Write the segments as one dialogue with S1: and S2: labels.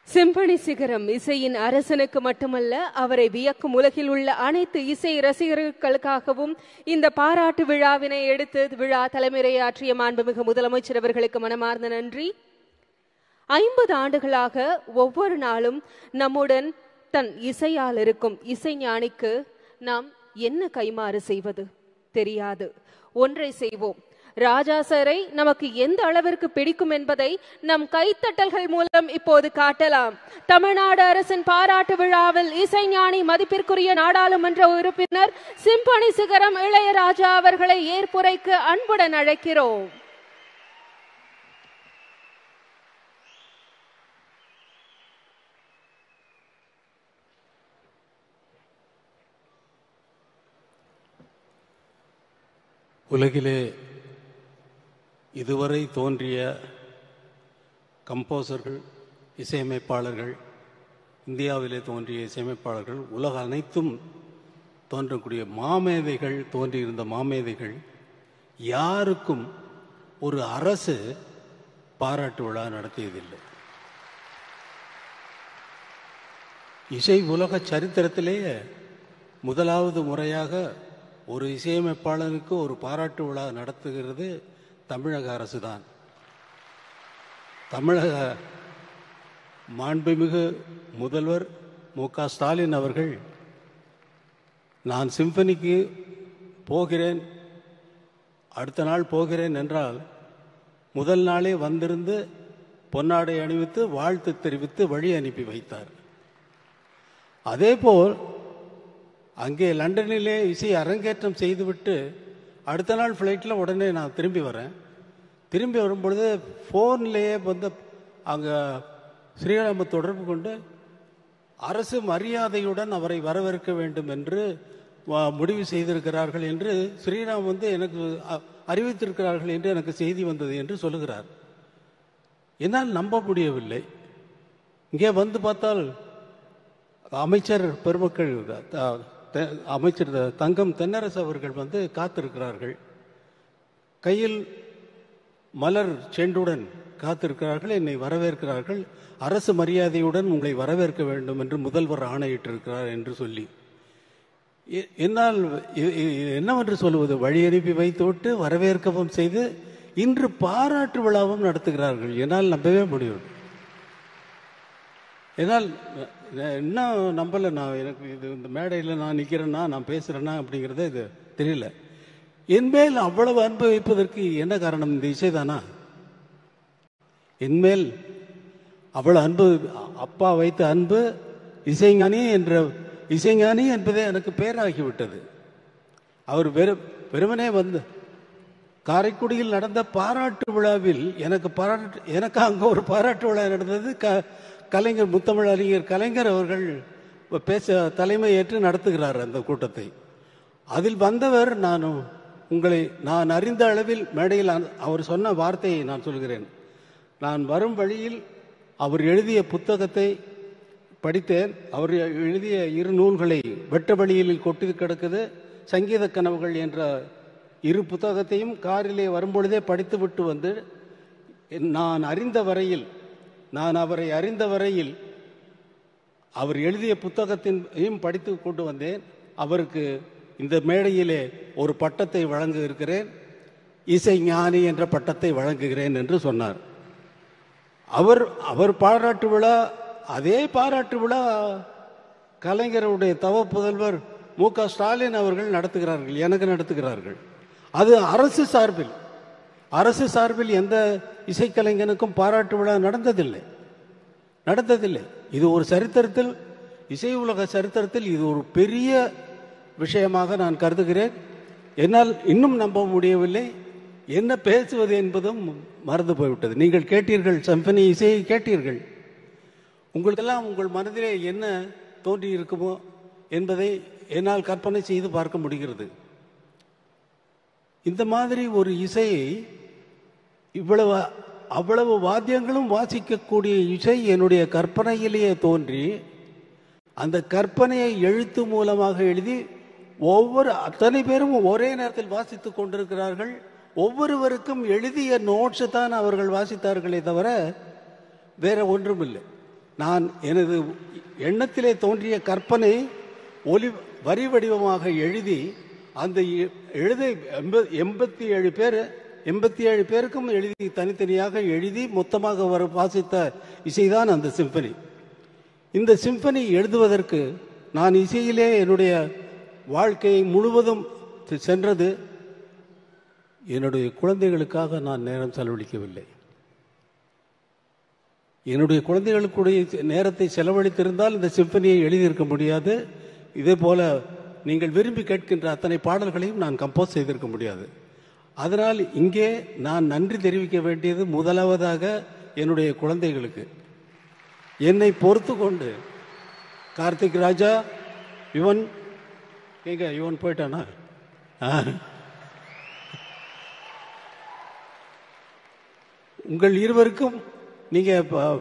S1: Symphony சிகரம் இசையின் அரசனுக்கு மட்டுமல்ல, அவரை வியக்கும் உலகில் உள்ள அனைத்து இசை ரசிகர்களுக்காகவும் இந்த பாராட்டு விழாவினை எடுத்து விழா தலைமையாற்றிய மாண்புமிகு முதலமைச்சர் அவர்களுக்கு மனமார்ந்த நன்றி. 50 ஆண்டுகளாக ஒவ்வொரு நாளும் நம்முடன் தன் இசையால் இருக்கும் இசைஞானிக்கு நாம் என்ன கைமாறு செய்வது தெரியாது. ஒன்றை செய்வோம். ராஜா சாரை நமக்கு எந்த அளவிற்கு பிடிக்கும் என்பதை நம் கைத்தட்டல்கள் மூலம் இப்போது காட்டலாம். தமிழ்நாடு அரசின் பாராட்டு விழாவில் இசைஞானி மதிப்பிற்குரிய நாடாளுமன்ற உறுப்பினர் சிம்பனி சிகரம் இளையராஜா அவர்களை ஏற்புரைக்கு அன்புடன் அழைக்கிறோம்.
S2: உலகிலே இதுவரை தோன்றிய கம்போசர்கள், இசையமைப்பாளர்கள், இந்தியாவிலே தோன்றிய இசையமைப்பாளர்கள், உலக அனைத்தும் தோன்றக்கூடிய மாமேதைகள், தோன்றியிருந்த மாமேதைகள் யாருக்கும் ஒரு அரசு பாராட்டு விழா நடத்தியதில்லை. இசை உலக சரித்திரத்திலேயே முதலாவது முறையாக ஒரு இசையமைப்பாளனுக்கு ஒரு பாராட்டு விழா நடத்துகிறது தமிழக அரசு தான். தமிழக மாண்புமிகு முதல்வர் மு.க. ஸ்டாலின் அவர்கள், நான் சிம்பனிக்கு போகிறேன், அடுத்த நாள் போகிறேன் என்றால் முதல் நாளே வந்திருந்து பொன்னாடை அணிவித்து வாழ்த்து தெரிவித்து வழி அனுப்பி வைத்தார். அதேபோல் அங்கே லண்டனிலே இசை அரங்கேற்றம் செய்துவிட்டு அடுத்த நாள் ஃப்ளைட்டில் உடனே நான் திரும்பி வரேன். திரும்பி வரும்பொழுது ஃபோன்லேயே வந்து அங்கே ஸ்ரீராம தொடர்பு கொண்டு அரசு மரியாதையுடன் அவரை வரவேற்க வேண்டும் என்று முடிவு செய்திருக்கிறார்கள் என்று ஸ்ரீராம் வந்து எனக்கு அறிவித்திருக்கிறார்கள் என்று எனக்கு செய்தி வந்தது என்று சொல்லுகிறார். என்னால் நம்ப முடியவில்லை. இங்கே வந்து பார்த்தால் அமைச்சர் பெருமக்கள், அமைச்சர் தங்கம் தென்னரசு அவர்கள் வந்து காத்திருக்கிறார்கள். கையில் மலர் செண்டுடன் காத்திருக்கிறார்கள், என்னை வரவேற்கிறார்கள். அரசு மரியாதையுடன் உங்களை வரவேற்க வேண்டும் என்று முதல்வர் ஆணையிட்டிருக்கிறார் என்று சொல்லி, என்னால் என்னவென்று சொல்லுவது, வழி அனுப்பி வைத்துவிட்டு வரவேற்கவும் செய்து இன்று பாராட்டு விழாவும் நடத்துகிறார்கள். என்னால் நம்பவே முடியும். என்னால் இன்னும் நம்பலை. நான் எனக்கு இது இந்த மேடையில் நான் நிற்கிறேன்னா, நான் பேசுகிறேன்னா அப்படிங்கிறத இது தெரியல. என்மேல் அவ்வளவு அன்பு வைப்பதற்கு என்ன காரணம்? இந்த இசைதானா? என்மேல் அவ்வளவு அன்பு, அப்பா வைத்த அன்பு, இசைஞானி என்பதே எனக்கு பேராகிவிட்டது. அவர் வெறுமனே வந்து காரைக்குடியில் நடந்த பாராட்டு விழாவில் எனக்கு அங்கே ஒரு பாராட்டு விழா நடந்தது. கலைஞர், முத்தமிழ் அறிஞர் கலைஞர் அவர்கள் பேச தலைமை ஏற்று நடத்துகிறார் அந்த கூட்டத்தை. அதில் வந்தவர் நான் அறிந்த அளவில் மேடையில் அவர் சொன்ன வார்த்தையை நான் சொல்கிறேன். நான் வரும் வழியில் அவர் எழுதிய புத்தகத்தை படித்தேன். அவர் எழுதிய 2 நூல்களை வெட்ட வழியில் கொட்டி கிடக்குது, சங்கீத கனவுகள் என்ற 2 புத்தகத்தையும் காரிலே வரும்பொழுதே படித்து விட்டு வந்து நான் அவரை அறிந்த வரையில் அவர் எழுதிய புத்தகத்தையும் படித்து கொண்டு வந்தேன். அவருக்கு இந்த மேடையிலே ஒரு பட்டத்தை வழங்க இருக்கிறேன், இசை ஞானி என்ற பட்டத்தை வழங்குகிறேன் என்று சொன்னார். அவர் பாராட்டு விழா, அதே பாராட்டு விழா கலைஞருடைய தவ புதல்வர் மு.க. ஸ்டாலின் அவர்கள் நடத்துகிறார்கள், எனக்கு நடத்துகிறார்கள். அது அரசு சார்பில் எந்த இசைக்கலைஞனுக்கும் பாராட்டு விழா நடந்ததில்லை. இது ஒரு சரித்திரத்தில், இசை உலக சரித்திரத்தில் இது ஒரு பெரிய விஷயமாக நான் கருதுகிறேன். என்னால் இன்னும் நம்ப முடியவில்லை. என்ன பேசுவது என்பதும் மறந்து போய்விட்டது. நீங்கள் கேட்டீர்கள், சிம்பனி இசையை கேட்டீர்கள். உங்களுக்கெல்லாம் உங்கள் மனதிலே என்ன தோன்றி இருக்குமோ என்பதை என்னால் கற்பனை செய்து பார்க்க முடிகிறது. இந்த மாதிரி ஒரு இசையை, அவ்வளவு வாத்தியங்களும் வாசிக்கக்கூடிய இசை என்னுடைய கற்பனையிலேயே தோன்றி, அந்த கற்பனையை எழுத்து மூலமாக எழுதி அத்தனை பேரும் ஒரே நேரத்தில் வாசித்துக் கொண்டிருக்கிறார்கள். ஒவ்வொருவருக்கும் எழுதிய நோட்ஸ் தான் அவர்கள் வாசித்தார்களே தவிர வேற ஒன்றும் இல்லை. நான் எனது எண்ணத்திலே தோன்றிய கற்பனை வரி வடிவமாக எழுதி அந்த எழுத 87 பேருக்கும் எழுதி தனித்தனியாக எழுதி மொத்தமாக வாசித்த இசைதான் அந்த சிம்பனி. இந்த சிம்பனி எழுதுவதற்கு நான் இசையிலே என்னுடைய வாழ்க்கையை முழுவதும் சென்றது. என்னுடைய குழந்தைகளுக்காக நான் நேரம் செலவழிக்கவில்லை. என்னுடைய குழந்தைகளுக்குடைய நேரத்தை செலவழித்திருந்தால் இந்த சிம்பனியை எழுதியிருக்க முடியாது. இதே போல நீங்கள் விரும்பி கேட்கின்ற அத்தனை பாடல்களையும் நான் கம்போஸ் செய்திருக்க முடியாது. அதனால் இங்கே நான் நன்றி தெரிவிக்க வேண்டியது முதலாவதாக என்னுடைய குழந்தைகளுக்கு. என்னை பொறுத்து கொண்டு கார்த்திக் ராஜா, யுவன் யுவன் போயிட்டானா? உங்கள் இருவருக்கும் நீங்கள்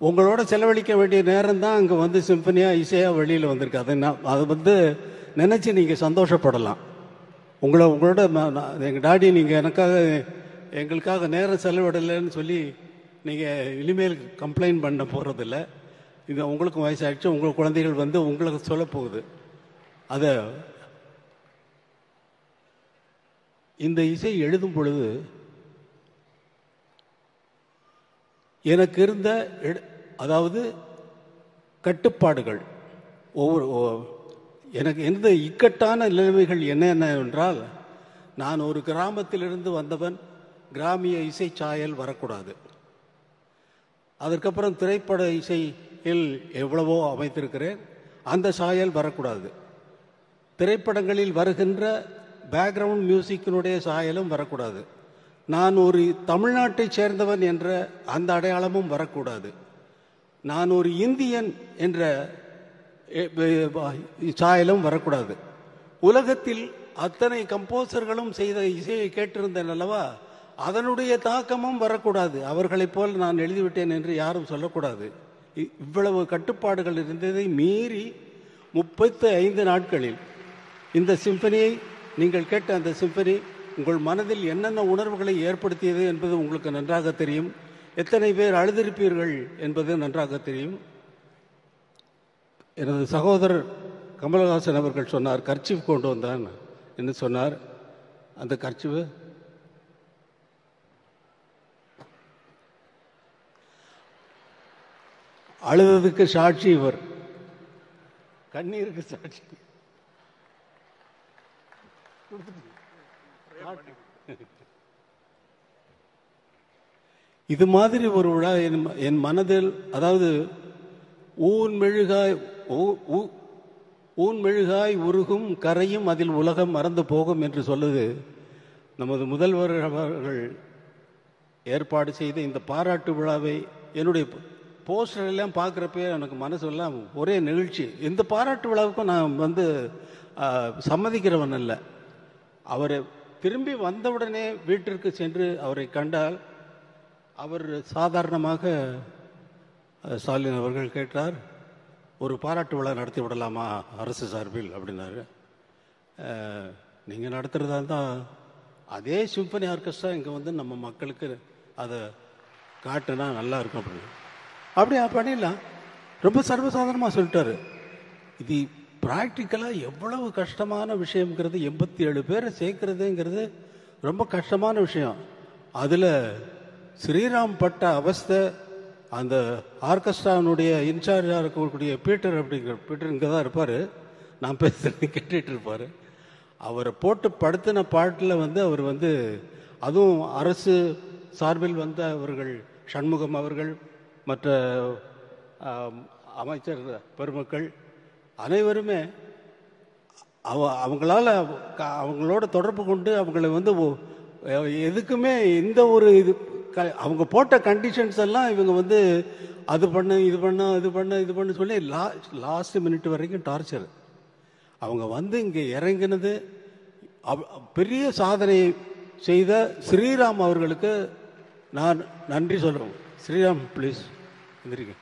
S2: உங்களோட செலவழிக்க வேண்டிய நேரம் தான் அங்கே வந்து சிம்பனியாக இசையாக வெளியில் வந்திருக்கு. அதை நினச்சி நீங்கள் சந்தோஷப்படலாம். உங்களோட எங்கள் டாடி நீங்கள் எங்களுக்காக நேரம் செலவிடலைன்னு சொல்லி நீங்கள் இனிமேல் கம்ப்ளைண்ட் பண்ண போகிறதில்ல. இது உங்களுக்கும் வயசாகிடுச்சு. உங்கள் குழந்தைகள் வந்து உங்களுக்கு சொல்ல போகுது. அதை இந்த இசை எழுதும் பொழுது எனக்கு இருந்த அதாவது கட்டுப்பாடுகள் எனக்கு எந்த இக்கட்டான நிலைமைகள் என்னென்ன என்றால், நான் ஒரு கிராமத்திலிருந்து வந்தவன். கிராமிய இசை சாயல் வரக்கூடாது. அதற்கப்புறம் திரைப்பட இசையில் எவ்வளவோ அமைத்திருக்கிறேன், அந்த சாயல் வரக்கூடாது. திரைப்படங்களில் வருகின்ற பேக்ரவுண்ட் மியூசிக்கினுடைய சாயலும் வரக்கூடாது. நான் ஒரு தமிழ்நாட்டை சேர்ந்தவன் என்ற அந்த அடையாளமும் வரக்கூடாது. நான் ஒரு இந்தியன் என்ற சாயலும் வரக்கூடாது. உலகத்தில் அத்தனை கம்போசர்களும் செய்த இசையை கேட்டிருந்தேன் அல்லவா, அதனுடைய தாக்கமும் வரக்கூடாது. அவர்களைப் போல் நான் எழுதிவிட்டேன் என்று யாரும் சொல்லக்கூடாது. இவ்வளவு கட்டுப்பாடுகள் இருந்ததை மீறி 35 நாட்களில் இந்த சிம்பனியை, நீங்கள் கேட்ட அந்த சிம்பனி உங்கள் மனதில் என்னென்ன உணர்வுகளை ஏற்படுத்தியது என்பது உங்களுக்கு நன்றாக தெரியும். எத்தனை பேர் அழுதிருப்பீர்கள் என்பது நன்றாக தெரியும். எனது சகோதரர் கமலஹாசன் அவர்கள் சொன்னார், கர்ச்சீஃப் கொண்டு வந்தான் என்று சொன்னார். அந்த கர்ச்சீஃப் அழுததுக்கு சாட்சி இவர், கண்ணீருக்கு சாட்சி. இது மாதிரி ஒரு விழா என் மனதில், அதாவது ஊன் மெழுகாய் உருகும் கரையும் அதில் உலகம் மறந்து போகும் என்று சொல்லுது நமது முதல்வர் அவர்கள் ஏற்பாடு செய்த இந்த பாராட்டு விழாவை. என்னுடைய போஸ்டர் எல்லாம் பார்க்குறப்ப எனக்கு மனசெல்லாம் ஒரே நிகழ்ச்சி. இந்த பாராட்டு விழாவுக்கும் நான் சம்மதிக்கிறவன் அல்ல. அவரை திரும்பி வந்தவுடனே வீட்டிற்கு சென்று அவரை கண்டால், அவர் சாதாரணமாக ஸ்டாலின் அவர்கள் கேட்டார், ஒரு பாராட்டு விழா நடத்தி விடலாமா அரசு சார்பில் அப்படின்னாரு. நீங்கள் நடத்துகிறதா இருந்தால் அதே சிம்பனி ஆர்கெஸ்ட்ரா இங்கே வந்து நம்ம மக்களுக்கு அதை காட்டுனா நல்லா இருக்கும் அப்படியா பண்ணிடலாம். ரொம்ப சர்வசாதாரணமாக சொல்லிட்டாரு. இது ப்ராக்டிக்கலாக எவ்வளவு கஷ்டமான விஷயங்கிறது, 87 பேரை சேர்க்கறதுங்கிறது ரொம்ப கஷ்டமான விஷயம். அதில் ஸ்ரீராம் பட்ட அவஸ்தை, அந்த ஆர்கெஸ்ட்ரானுடைய இன்சார்ஜாக இருக்கக்கூடிய பீட்டர் இங்கே தான் இருப்பார், நான் பேசுறது கேட்டுட்டு இருப்பார். அவரை போட்டு படுத்தின பாட்டில் அவர் அதுவும் அரசு சார்பில் அவர்கள் சண்முகம் அவர்கள், மற்ற அமைச்சர் பெருமக்கள் அனைவருமே அவங்களோட தொடர்பு கொண்டு அவங்களை எதுக்குமே இந்த ஒரு இது அவங்க போட்ட கண்டிஷன்ஸ் எல்லாம் இவங்க அது பண்ண இது பண்ண சொல்லி லாஸ்ட் மினிட் வரைக்கும் டார்ச்சர். அவங்க இங்கே இறங்கினது பெரிய சாதனை செய்த ஸ்ரீராம் அவர்களுக்கு நான் நன்றி சொல்கிறேன். ஸ்ரீராம் ப்ளீஸ் எந்திரிக்க.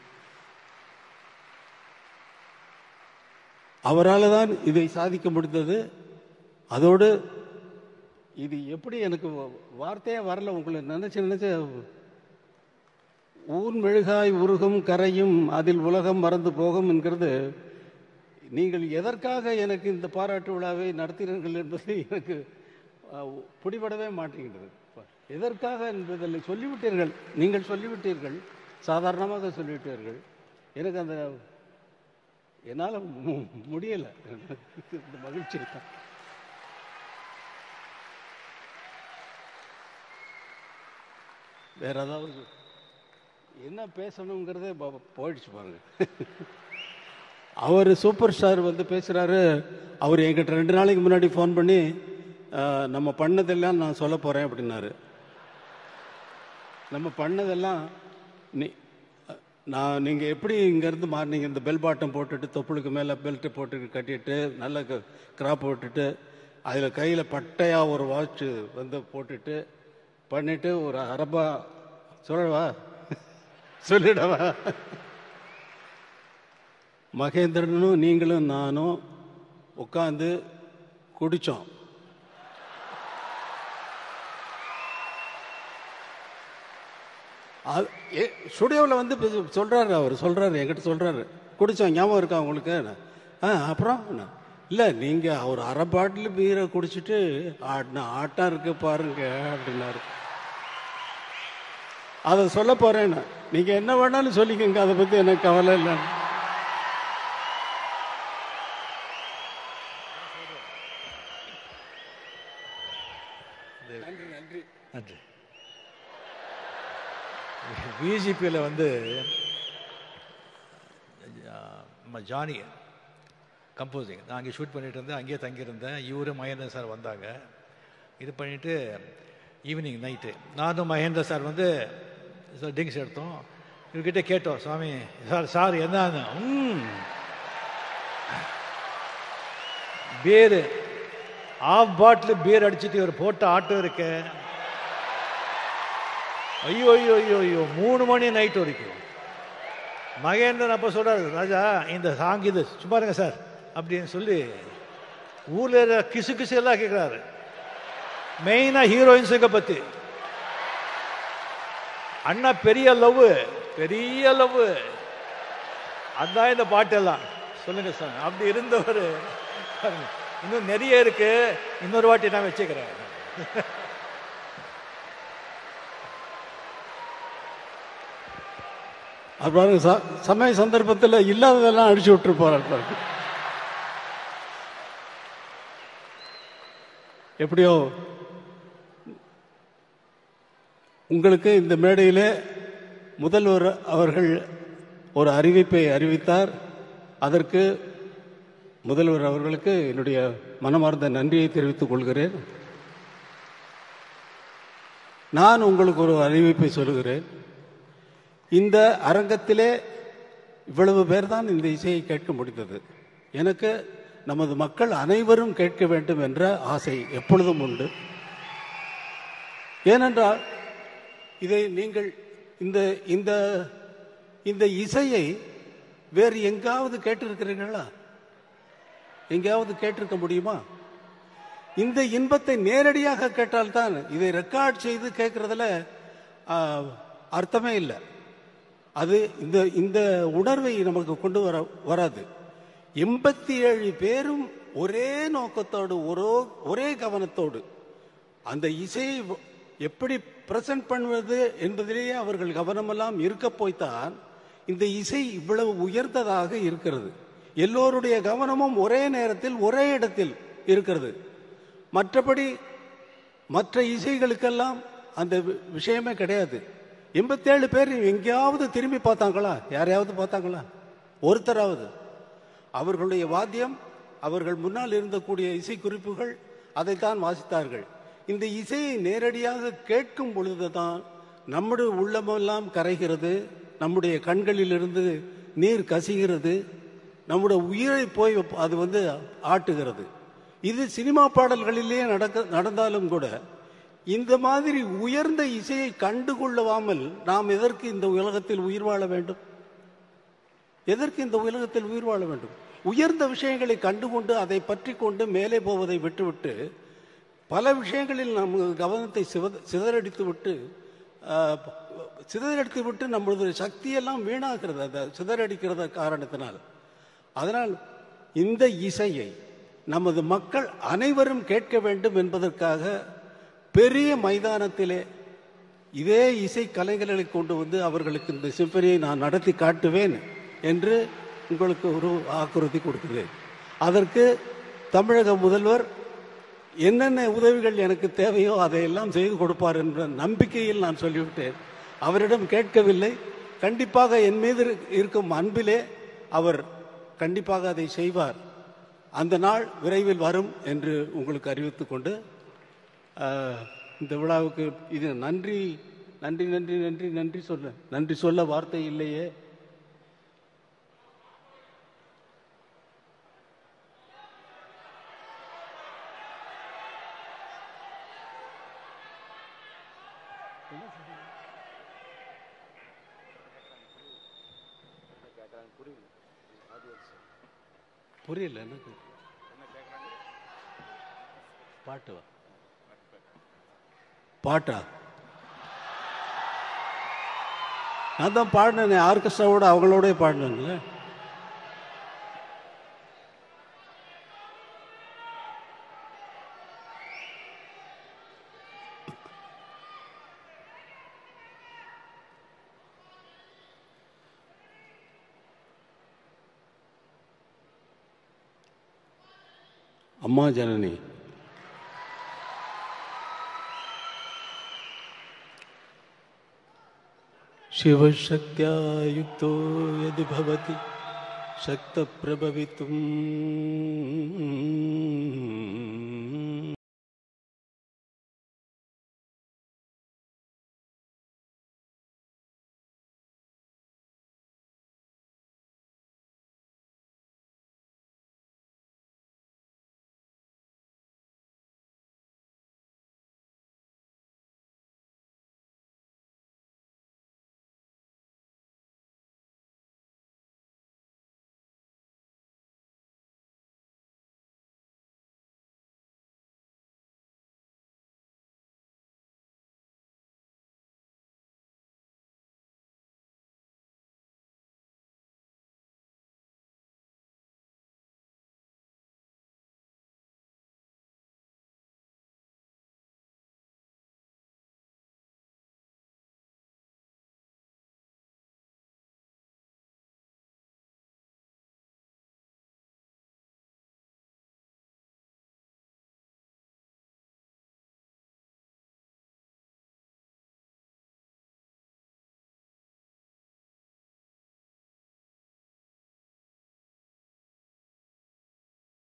S2: அவரால் தான் இதை சாதிக்க முடிந்தது. அதோடு இது எப்படி எனக்கு வார்த்தையே வரல, உங்களை நினைச்சு ஊன் மெழுகாய் உருகும் கரையும் அதில் உலகம் மறந்து போகும் என்கிறது. நீங்கள் எதற்காக எனக்கு இந்த பாராட்டு விழாவை நடத்தினீர்கள் என்பது எனக்கு பிடிபடவே மாட்டேங்கிறது. எதற்காக என்பதில் சொல்லிவிட்டீர்கள், நீங்கள் சொல்லிவிட்டீர்கள், சாதாரணமாக சொல்லிவிட்டீர்கள். எனக்கு அந்த என்னால் முடியலை. இந்த மகிழ்ச்சி தான். வேற ஏதாவது என்ன பேசணுங்கிறதே போயிடுச்சு பாருங்க. அவர் சூப்பர் ஸ்டார் வந்து பேசுகிறாரு. அவர் என்கிட்ட 2 நாளைக்கு முன்னாடி ஃபோன் பண்ணி நம்ம பண்ணதெல்லாம் நான் சொல்ல போகிறேன் அப்படின்னாரு. நம்ம பண்ணதெல்லாம் நீங்கள் எப்படி இங்கேருந்து மாறினீங்க, இந்த பெல் பாட்டம் போட்டுட்டு தொப்புளுக்கு மேலே பெல்ட்டு போட்டு கட்டிட்டு நல்ல கிராப் போட்டுட்டு அதில் கையில் பட்டையாக ஒரு வாட்ச் வந்து போட்டுட்டு பண்ணிட்டு ஒரு அரபா சொல்லவா சொல்லிடவா? மகேந்திரனும் நீங்களும் நானும் உட்காந்து குடித்தோம். ஸ்டுடியோவில் வந்து சொல்கிறாரு, அவர் சொல்கிறாரு, என்கிட்ட சொல்கிறாரு, குடித்தோம் ஞாபகம் இருக்கா உங்களுக்கு? அப்புறம் இல்லை, நீங்கள் அவர் அரை பாட்டில் பீரை குடிச்சிட்டு ஆட்டம் இருக்கு பாருங்க அப்படின்னாரு. அதை சொல்ல போகிறேன்னு. நீங்கள் என்ன வேணாலும் சொல்லிக்கங்க, அதை பற்றி எனக்கு கவலை இல்லை. நன்றி நன்றி நன்றி.
S3: விஜிபியில் வந்து ஜானி கம்போசிங் நான் அங்கே ஷூட் பண்ணிட்டு இருந்தேன், அங்கேயே தங்கியிருந்தேன். இவரு மகேந்திரன் சார் வந்தாங்க. இது பண்ணிவிட்டு ஈவினிங் நைட்டு நானும் மகேந்திர சார் வந்து ட்ரிங்க்ஸ் எடுத்தோம். இவர்கிட்ட கேட்டோம், சுவாமி சார் என்ன பீரு ஆஃப் பாட்டில் பீர் அடிச்சுட்டு ஒரு போட்ட ஆட்டம் இருக்க. ஐயோ ஐயோ ஐயோ ஐயோ 3 மணி நைட் வரைக்கும். மகேந்திரன் அப்போ சொல்றாரு, ராஜா இந்த சாங் இது சும்மா இருங்க சார் அப்படின்னு சொல்லி ஊர்ல கிசு கிசு எல்லாம் கேட்கிறாரு. மெயினா ஹீரோயின்ஸுங்க பத்தி. அண்ணா பெரிய லவ், பெரிய லவ், அதான் இந்த பாட்டெல்லாம் சொல்லுங்க சார். அப்படி இருந்தவர் இன்னும் நிறைய இருக்கு, இன்னொரு வாட்டி நான் வச்சுக்கிறேன்.
S2: அப்புறம் சமய சந்தர்ப்பத்தில் இல்லாததெல்லாம் அடிச்சு விட்டு போறாரு. எப்படியோ உங்களுக்கு இந்த மேடையில் முதல்வர் அவர்கள் ஒரு அறிவிப்பை அறிவித்தார். அதற்கு முதல்வர் அவர்களுக்கு என்னுடைய மனமார்ந்த நன்றியை தெரிவித்துக் கொள்கிறேன். நான் உங்களுக்கு ஒரு அறிவிப்பை சொல்லுகிறேன். இந்த அரங்கத்திலே இவ்வளவு பேர் தான் இந்த இசையை கேட்க முடிந்தது. எனக்கு நமது மக்கள் அனைவரும் கேட்க வேண்டும் என்ற ஆசை எப்பொழுதும் உண்டு. ஏனென்றால் இதை நீங்கள் இந்த இந்த இசையை வேறு எங்காவது கேட்டிருக்கிறீர்களா? எங்கேயாவது கேட்டிருக்க முடியுமா? இந்த இன்பத்தை நேரடியாக கேட்டால்தான், இதை ரெக்கார்ட் செய்து கேட்கறதுல அர்த்தமே இல்லை. அது இந்த உணர்வை நமக்கு கொண்டு வராது. 87 பேரும் ஒரே நோக்கத்தோடு ஒரே கவனத்தோடு அந்த இசையை எப்படி பிரசன்ட் பண்ணுவது என்பதிலேயே அவர்கள் கவனமெல்லாம் இருக்க போய்த்தான் இந்த இசை இவ்வளவு உயர்ந்ததாக இருக்கிறது. எல்லோருடைய கவனமும் ஒரே நேரத்தில் ஒரே இடத்தில் இருக்கிறது. மற்றபடி மற்ற இசைகளுக்கெல்லாம் அந்த விஷயமே கிடையாது. 87 பேர் எங்கேயாவது திரும்பி பார்த்தாங்களா? யாரையாவது பார்த்தாங்களா? ஒருத்தராவது? அவர்களுடைய வாத்தியம், அவர்கள் முன்னால் இருந்தக்கூடிய இசை குறிப்புகள், அதைத்தான் வாசித்தார்கள். இந்த இசையை நேரடியாக கேட்கும் பொழுதுதான் நம்முடைய உள்ளமெல்லாம் கரைகிறது, நம்முடைய கண்களிலிருந்து நீர் கசிகிறது, நம்முடைய உயிரை போய் அது ஆட்டுகிறது. இது சினிமா பாடல்களிலேயே நடந்தாலும் கூட இந்த மாதிரி உயர்ந்த இசையை கண்டுகொள்ளாமல் நாம் எதற்கு இந்த உலகத்தில் உயிர் வாழ வேண்டும்? எதற்கு இந்த உலகத்தில் உயிர் வாழ வேண்டும்? உயர்ந்த விஷயங்களை கண்டுகொண்டு அதை பற்றி கொண்டு மேலே போவதை விட்டுவிட்டு பல விஷயங்களில் நம் கவனத்தை சிதறடித்து விட்டு சிதறடித்து விட்டு நம்மளது சக்தியெல்லாம் வீணாகிறது அந்த சிதறடிக்கிறத காரணத்தினால். அதனால் இந்த இசையை நமது மக்கள் அனைவரும் கேட்க வேண்டும் என்பதற்காக பெரிய மைதானத்திலே இதே இசை கலைஞர்களை கொண்டு வந்து அவர்களுக்கு இந்த சிம்பனியை நான் நடத்தி காட்டுவேன் என்று உங்களுக்கு ஒரு வாக்குறுதி கொடுக்கிறேன். அதற்கு தமிழக முதல்வர் என்னென்ன உதவிகள் எனக்கு தேவையோ அதையெல்லாம் செய்து கொடுப்பார் என்ற நம்பிக்கையில் நான் சொல்லிவிட்டேன். அவரிடம் கேட்கவில்லை. கண்டிப்பாக என் மீது இருக்கும் அன்பிலே அவர் கண்டிப்பாக அதை செய்வார். அந்த நாள் விரைவில் வரும் என்று உங்களுக்கு அறிவித்துக் கொண்டு இந்த விழாவுக்கு இது நன்றி நன்றி நன்றி நன்றி நன்றி சொல்ல வார்த்தை இல்லையே. புரியல எனக்கு. பாட்டா நான் தான் பாடினேன். ஆர்கெஸ்ட்ராவோட அவங்களோட பாடினேன்ல. அம்மா ஜனனி शिवशक्त्या युक्तो यदि भवति शक्तप्रभवितुम्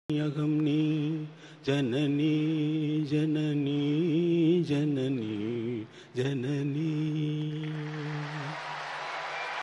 S2: अगम नी जननी जननी जननी जननी